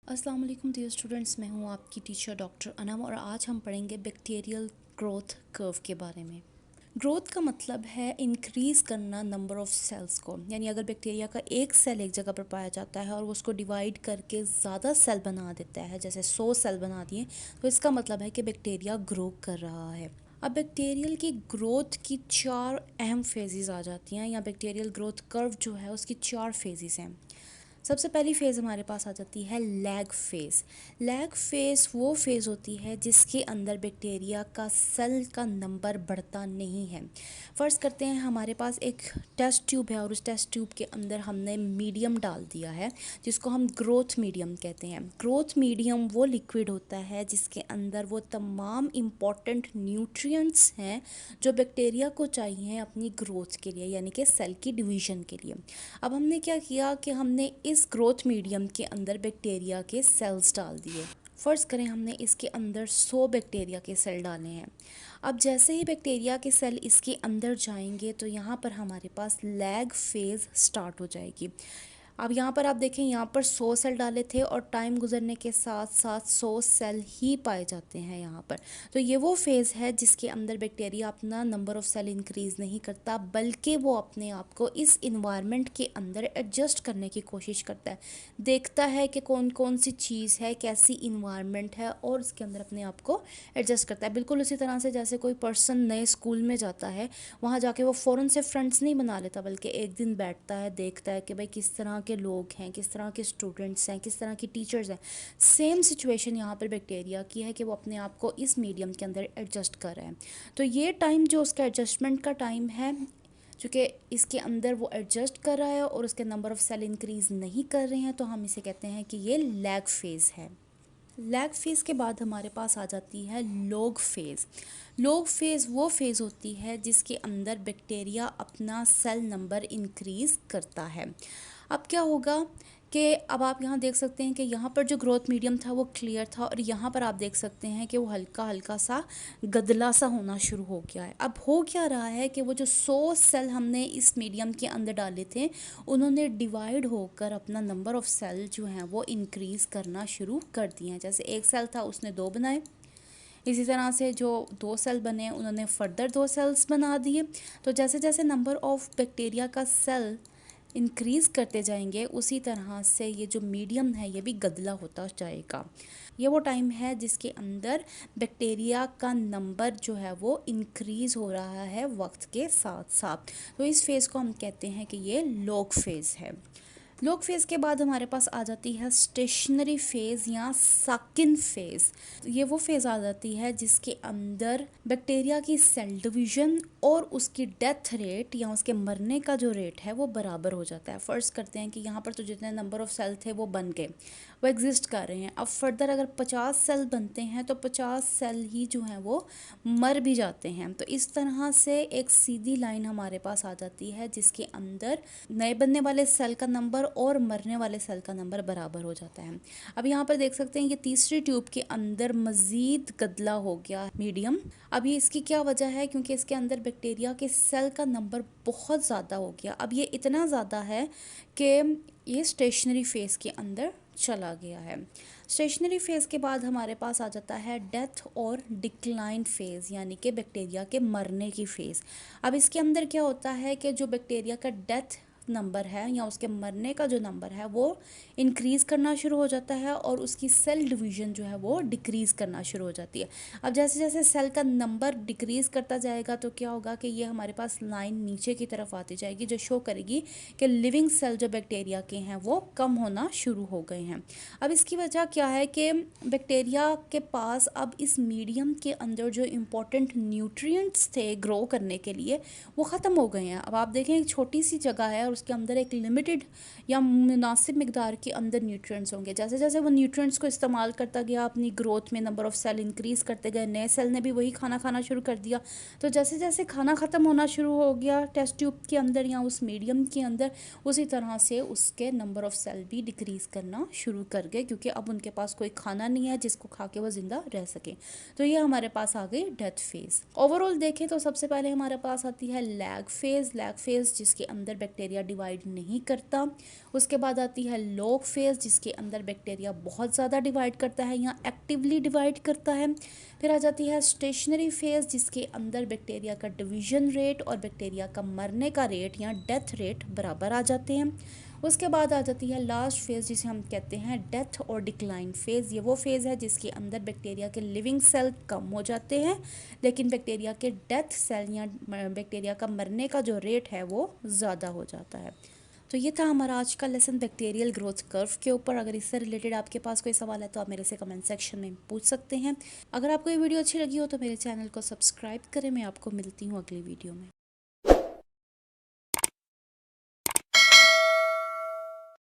अस्सलाम वालेकुम dear students, मैं हूं आपकी टीचर डॉक्टर अनम और आज हम पढ़ेंगे बैक्टीरियल ग्रोथ कर्व के बारे में। ग्रोथ का मतलब है इंक्रीज़ करना नंबर ऑफ सेल्स को, यानी अगर बैक्टीरिया का एक सेल एक जगह पर पाया जाता है और वो उसको डिवाइड करके ज़्यादा सेल बना देता है, जैसे 100 सेल बना दिए, तो इसका मतलब है कि बैक्टीरिया ग्रो कर रहा है। अब बैक्टीरियल की ग्रोथ की 4 अहम फेजेस आ जाती हैं, या बैक्टीरियल ग्रोथ कर्व जो है उसकी 4 फेजेस हैं। सबसे पहली फ़ेज़ हमारे पास आ जाती है लैग फ़ेज़। लैग फ़ेज़ वो फ़ेज़ होती है जिसके अंदर बैक्टीरिया का सेल का नंबर बढ़ता नहीं है। फ़र्ज़ करते हैं हमारे पास एक टेस्ट ट्यूब है और उस टेस्ट ट्यूब के अंदर हमने मीडियम डाल दिया है जिसको हम ग्रोथ मीडियम कहते हैं। ग्रोथ मीडियम वो लिक्विड होता है जिसके अंदर वो तमाम इम्पॉर्टेंट न्यूट्रिएंट्स हैं जो बैक्टीरिया को चाहिए अपनी ग्रोथ के लिए, यानी कि सेल की डिवीज़न के लिए। अब हमने क्या किया कि हमने इस ग्रोथ मीडियम के अंदर बैक्टीरिया के सेल्स डाल दिए। फ़र्ज़ करें हमने इसके अंदर 100 बैक्टीरिया के सेल डाले हैं। अब जैसे ही बैक्टीरिया के सेल इसके अंदर जाएंगे तो यहाँ पर हमारे पास लैग फेज़ स्टार्ट हो जाएगी। अब यहाँ पर आप देखें, यहाँ पर 100 सेल डाले थे और टाइम गुजरने के साथ साथ 100 सेल ही पाए जाते हैं यहाँ पर। तो ये वो फेज़ है जिसके अंदर बैक्टीरिया अपना नंबर ऑफ़ सेल इंक्रीज़ नहीं करता, बल्कि वो अपने आप को इस इन्वायरमेंट के अंदर एडजस्ट करने की कोशिश करता है। देखता है कि कौन कौन सी चीज़ है, कैसी इन्वायरमेंट है, और उसके अंदर अपने आप को एडजस्ट करता है। बिल्कुल उसी तरह से जैसे कोई पर्सन नए स्कूल में जाता है, वहाँ जाके वो फ़ौरन से फ्रेंड्स नहीं बना लेता, बल्कि एक दिन बैठता है, देखता है कि भाई किस तरह के लोग हैं, किस तरह के स्टूडेंट्स हैं, किस तरह की टीचर्स हैं। सेम सिचुएशन यहाँ पर बैक्टीरिया की है कि वो अपने आप को इस मीडियम के अंदर एडजस्ट कर रहे हैं। तो ये टाइम जो उसका एडजस्टमेंट का टाइम है, चूँकि इसके अंदर वो एडजस्ट कर रहा है और उसके नंबर ऑफ़ सेल इंक्रीज़ नहीं कर रहे हैं, तो हम इसे कहते हैं कि ये लैग फेज़ है। लैग फेज़ के बाद हमारे पास आ जाती है लॉग फेज़। लॉग फेज़ वो फेज़ होती है जिसके अंदर बैक्टीरिया अपना सेल नंबर इंक्रीज़ करता है। अब क्या होगा कि अब आप यहाँ देख सकते हैं कि यहाँ पर जो ग्रोथ मीडियम था वो क्लियर था, और यहाँ पर आप देख सकते हैं कि वो हल्का हल्का सा गदला सा होना शुरू हो गया है। अब हो क्या रहा है कि वो जो 100 सेल हमने इस मीडियम के अंदर डाले थे, उन्होंने डिवाइड होकर अपना नंबर ऑफ़ सेल जो हैं वो इंक्रीज़ करना शुरू कर दिए हैं। जैसे एक सेल था उसने 2 बनाए, इसी तरह से जो 2 सेल बने उन्होंने फर्दर 2 सेल्स बना दिए। तो जैसे जैसे नंबर ऑफ़ बैक्टीरिया का सेल इंक्रीज़ करते जाएंगे, उसी तरह से ये जो मीडियम है ये भी गदला होता जाएगा। ये वो टाइम है जिसके अंदर बैक्टीरिया का नंबर जो है वो इंक्रीज़ हो रहा है वक्त के साथ साथ। तो इस फेज़ को हम कहते हैं कि ये लॉग फेज़ है। लॉग फेज़ के बाद हमारे पास आ जाती है स्टेशनरी फेज़ या साकिन फेज़। ये वो फेज़ आ जाती है जिसके अंदर बैक्टीरिया की सेल डिवीज़न और उसकी डेथ रेट या उसके मरने का जो रेट है वो बराबर हो जाता है। फ़र्ज़ करते हैं कि यहाँ पर तो जितने नंबर ऑफ़ सेल थे वो बन गए, वो एग्जिस्ट कर रहे हैं। अब फर्दर अगर 50 सेल बनते हैं तो 50 सेल ही जो हैं वो मर भी जाते हैं। तो इस तरह से एक सीधी लाइन हमारे पास आ जाती है जिसके अंदर नए बनने वाले सेल का नंबर और मरने वाले सेल का नंबर बराबर हो जाता है। अब यहाँ पर देख सकते हैं कि तीसरी ट्यूब के अंदर मज़ीद गदला हो गया मीडियम। अब ये इसकी क्या वजह है? क्योंकि इसके अंदर बैक्टीरिया के सेल का नंबर बहुत ज़्यादा हो गया। अब ये इतना ज़्यादा है कि ये स्टेशनरी फेज़ के अंदर चला गया है। स्टेशनरी फेज़ के बाद हमारे पास आ जाता है डेथ और डिक्लाइन फेज़, यानी कि बैक्टीरिया के मरने की फ़ेज़। अब इसके अंदर क्या होता है कि जो बैक्टीरिया का डेथ नंबर है या उसके मरने का जो नंबर है वो इंक्रीज़ करना शुरू हो जाता है और उसकी सेल डिवीज़न जो है वो डिक्रीज़ करना शुरू हो जाती है। अब जैसे जैसे सेल का नंबर डिक्रीज़ करता जाएगा तो क्या होगा कि ये हमारे पास लाइन नीचे की तरफ आती जाएगी जो शो करेगी कि लिविंग सेल जो बैक्टीरिया के हैं वो कम होना शुरू हो गए हैं। अब इसकी वजह क्या है कि बैक्टीरिया के पास अब इस मीडियम के अंदर जो इम्पोर्टेंट न्यूट्रिएंट्स थे ग्रो करने के लिए वो ख़त्म हो गए हैं। अब आप देखें एक छोटी सी जगह है और उसके अंदर एक लिमिटेड या मुनासिब मिकदार के अंदर न्यूट्रिएंट्स होंगे। जैसे जैसे वो न्यूट्रिएंट्स को इस्तेमाल करता गया अपनी ग्रोथ में नंबर ऑफ़ सेल इंक्रीज़ करते गए, नए सेल ने भी वही खाना खाना शुरू कर दिया। तो जैसे जैसे खाना ख़त्म होना शुरू हो गया टेस्ट ट्यूब के अंदर या उस मीडियम के अंदर, उसी तरह से उसके नंबर ऑफ़ सेल भी डिक्रीज़ करना शुरू कर गए, क्योंकि अब उनके पास कोई खाना नहीं है जिसको खा के वो ज़िंदा रह सके। तो ये हमारे पास आ गई डेथ फेज़। ओवरऑल देखें तो सबसे पहले हमारे पास आती है लैग फेज़। लैग फेज़ जिसके अंदर बैक्टीरिया डिवाइड नहीं करता। उसके बाद आती है लॉग फेज, जिसके अंदर बैक्टीरिया बहुत ज़्यादा डिवाइड करता है या एक्टिवली डिवाइड करता है। फिर आ जाती है स्टेशनरी फेज, जिसके अंदर बैक्टीरिया का डिवीजन रेट और बैक्टीरिया का मरने का रेट या डेथ रेट बराबर आ जाते हैं। उसके बाद आ जाती है लास्ट फेज़, जिसे हम कहते हैं डेथ और डिक्लाइन फेज़। ये वो फेज़ है जिसके अंदर बैक्टीरिया के लिविंग सेल कम हो जाते हैं, लेकिन बैक्टीरिया के डेथ सेल या बैक्टीरिया का मरने का जो रेट है वो ज़्यादा हो जाता है। तो ये था हमारा आज का लेसन बैक्टीरियल ग्रोथ कर्व के ऊपर। अगर इससे रिलेटेड आपके पास कोई सवाल है तो आप मेरे से कमेंट सेक्शन में पूछ सकते हैं। अगर आपको ये वीडियो अच्छी लगी हो तो मेरे चैनल को सब्सक्राइब करें। मैं आपको मिलती हूँ अगली वीडियो में।